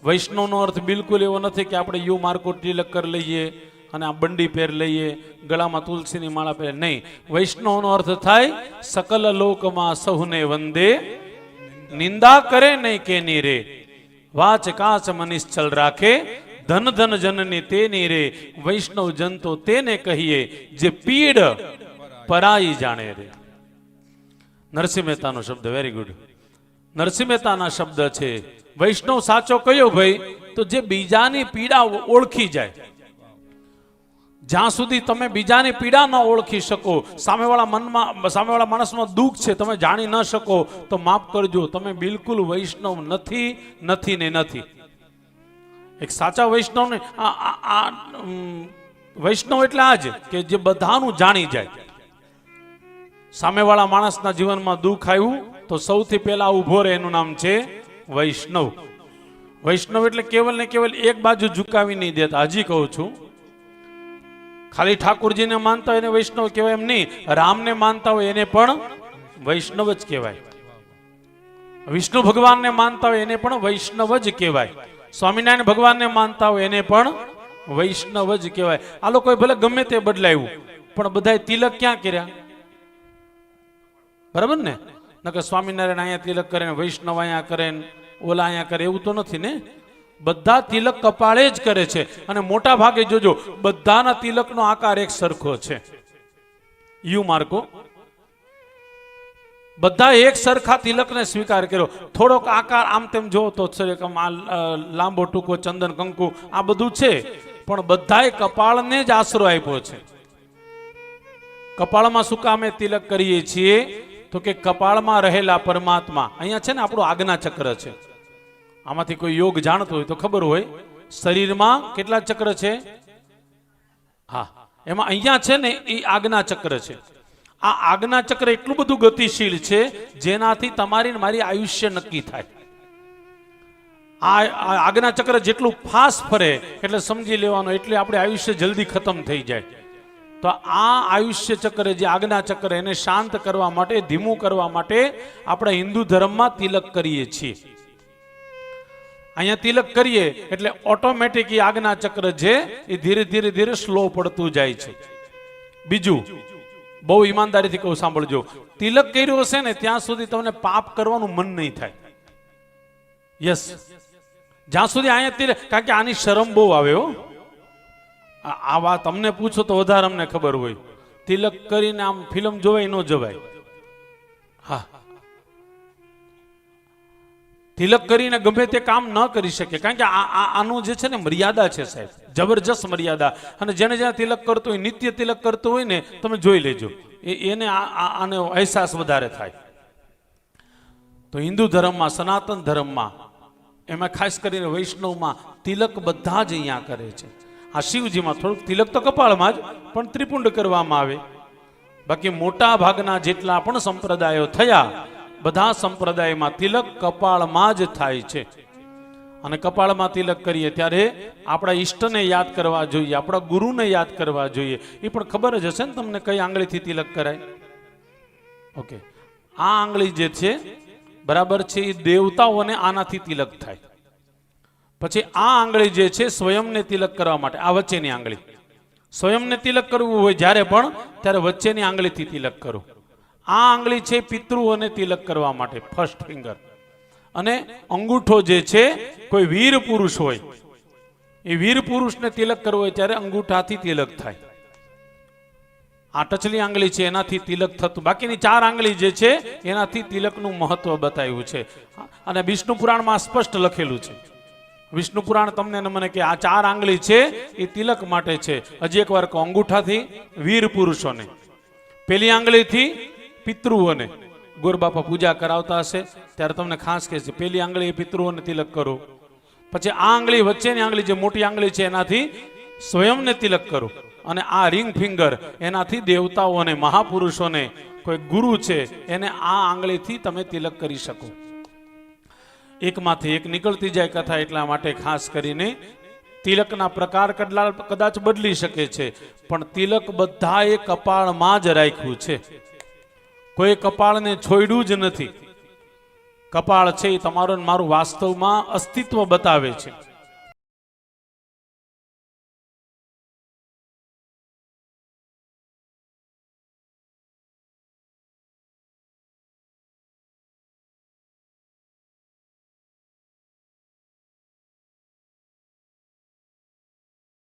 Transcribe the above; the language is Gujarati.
વૈષ્ણવનો અર્થ બિલકુલ એવો નથી કે આપણે યુ માર્કો તિલક કરી લઈએ અને આ બંડી પહેર લઈએ, ગળામાં તુલસીની માળા પહેર. નહીં, વૈષ્ણવનો અર્થ થાય સકલ લોકમાં સહુને વંદે, નિંદા કરે નહીં કેની રે, વાચ કાચ મનિશ્ચલ રાખે, ધન ધન જનની તેની રે, વૈષ્ણવ જન તો તેને કહીએ જે પીડ પરાઈ જાણે રે. નરસિંહ મહેતાનો શબ્દ, વેરી ગુડ. નરસિંહ મહેતાના શબ્દ છે. વૈષ્ણવ સાચો કયો ભાઈ? તો જે બીજાની પીડા ઓળખી જાય. જ્યાં સુધી તમે બીજાની પીડા ન ઓળખી શકો, સામેવાળા માણસમાં દુઃખ છે તમે જાણી ન શકો, તો માફ કરજો, તમે બિલકુલ વૈષ્ણવ નથી ને નથી. એક સાચા વૈષ્ણવ ને વૈષ્ણવ એટલે આ જ કે જે બધાનું જાણી જાય. સામેવાળા માણસના જીવનમાં દુઃખ આવ્યું તો સૌથી પહેલા ઉભો રહે, એનું નામ છે વૈષ્ણવ. વૈષ્ણવ એટલે કેવલ ને કેવલ એક બાજુ ઝુકાવી નહીં દેતા. હજી કહું છું, ખાલી ઠાકોરજીને માનતા હોય એને વૈષ્ણવ કહેવાય એમ નહીં, રામને માનતા હોય એને પણ વૈષ્ણવ જ કહેવાય. વિષ્ણુ ભગવાનને માનતા હોય એને પણ વૈષ્ણવ જ કહેવાય. સ્વામિનારાયણ ભગવાનને માનતા હોય એને પણ વૈષ્ણવ જ કહેવાય. આ લોકોએ ભલે ગમે તે બદલાયું, પણ બધાએ તિલક ક્યાં કર્યા? બરાબર ને? નકર સ્વામિનારાયણ અહીંયા તિલક કરે ને વૈષ્ણવ અહીંયા કરે ને ઓલા અહીંયા કરે, એવું તો નથી ને. બધા તિલક કપાળે જ કરે છે. અને મોટા ભાગે જોજો બધાના તિલકનો આકાર એક સરખો છે. યુ માર્કો, બધા એક સરખા તિલકને સ્વીકાર કર્યો. થોડોક આકાર આમ તેમ જો તો લાંબો ટૂંકો ચંદન કંકુ આ બધું છે, પણ બધાએ કપાળને જ આશરો આપ્યો છે. કપાળમાં શું કામે તિલક કરીએ છીએ? તો કે કપાળમાં રહેલા પરમાત્મા, અહીંયા છે ને આપણું આજ્ઞા ચક્ર છે. આમાંથી કોઈ યોગ જાણતો હોય તો ખબર હોય, શરીરમાં કેટલા ચક્ર છે? હા, એમાં અહીંયા છે ને એ આજ્ઞા ચક્ર છે. આ આજ્ઞા ચક્ર એટલું બધું ગતિશીલ છે જેનાથી તમારી મારી આયુષ્ય નક્કી થાય. આ આજ્ઞા ચક્ર જેટલું ફાસ્ટ ફરે એટલે સમજી લેવાનું, એટલે આપણે આયુષ્ય જલ્દી ખતમ થઈ જાય. તો આ આયુષ્ય ચક્ર જે આજ્ઞા ચક્ર, એને શાંત કરવા માટે, ધીમું કરવા માટે આપણે હિન્દુ ધર્મમાં તિલક કરીએ છીએ. અહીંયા તિલક કરીએ એટલે ઓટોમેટિક આજ્ઞા ચક્ર છે એ ધીરે ધીરે ધીરે સ્લો પડતું જાય છે. બીજું, બહુ ઈમાનદારીથી કહું, સાંભળજો, તિલક કર્યો હશે ને ત્યાં સુધી તમને પાપ કરવાનું મન નહીં થાય. યસ, જ્યાં સુધી અહીંયા તિલક, કારણ કે આની શરમ બહુ આવે હો. આ વાત અમને પૂછો તો વધારે અમને ખબર હોય. તિલક કરીને આમ ફિલ્મ જોવાય ન જવાય. હા, તિલક કરીને ગમે તે કામ ન કરી શકે, કારણ કે આનું જે છે ને મર્યાદા છે સાહેબ, જબરજસ્ત મર્યાદા. અને જેને જેને તિલક કરતો હોય, નિત્ય તિલક કરતો હોય ને, તમે જોઈ લેજો, એને આનો અહેસાસ વધારે થાય. તો હિન્દુ ધર્મમાં, સનાતન ધર્મમાં, એમાં ખાસ કરીને વૈષ્ણવમાં તિલક બધા જ અહીંયા કરે છે. આ શિવજીમાં થોડુંક તિલક તો કપાળમાં જ, પણ ત્રિપુંડ કરવામાં આવે. બાકી મોટા ભાગના જેટલા પણ સંપ્રદાયો થયા, બધા સંપ્રદાયમાં તિલક કપાળમાં જ થાય છે. અને કપાળમાં તિલક કરીએ ત્યારે આપણા ઈષ્ટને યાદ કરવા જોઈએ, આપણા ગુરુને યાદ કરવા જોઈએ. એ પણ ખબર જ હશે ને તમને કઈ આંગળીથી તિલક કરાય? ઓકે, આ આંગળી જે છે બરાબર છે, એ દેવતાઓને આનાથી તિલક થાય. પછી આ આંગળી જે છે સ્વયંને તિલક કરવા માટે, આ વચ્ચેની આંગળી, સ્વયંને તિલક કરવું હોય જ્યારે પણ, ત્યારે વચ્ચેની આંગળીથી તિલક કરો. આ આંગળી છે પિતૃઓને તિલક કરવા માટે, ફર્સ્ટ ફિંગર. અને અંગૂઠો જે છે, કોઈ વીર પુરુષ હોય, એ વીર પુરુષને તિલક કરવો હોય ત્યારે અંગૂઠાથી તિલક થાય. આ ટચલી આંગળી છે એનાથી તિલક થતું. બાકીની ચાર આંગળી જે છે એનાથી તિલકનું મહત્વ બતાવ્યું છે. અને વિષ્ણુ પુરાણમાં સ્પષ્ટ લખેલું છે. વિષ્ણુ પુરાણ તમને મને કે આ ચાર આંગળી છે એ તિલક માટે છે. હજી એક વાર કહો, અંગૂઠાથી વીર પુરુષોને, પેલી આંગળીથી પિતૃઓને. ગોરબાપા પૂજા કરાવતા હશે ત્યારે તમને ખાસ કહે છે પેલી આંગળી પિતૃઓને તિલક કરો. પછી આ આંગળી, વચ્ચેની આંગળી જે મોટી આંગળી છે એનાથી સ્વયંને તિલક કરો. અને આ રિંગ ફિંગર એનાથી દેવતાઓને, મહાપુરુષોને, કોઈ ગુરુ છે એને આ આંગળીથી તમે તિલક કરી શકો. એકમાંથી એક નીકળતી જાય કથા, એટલા માટે ખાસ કરીને તિલકના પ્રકાર કદાચ બદલી શકે છે, પણ તિલક બધાએ કપાળમાં જ રાખ્યું છે. કોઈ કપાળને છોડ્યું જ નથી. કપાળ છે એ તમારું ને મારું વાસ્તવમાં અસ્તિત્વ બતાવે છે.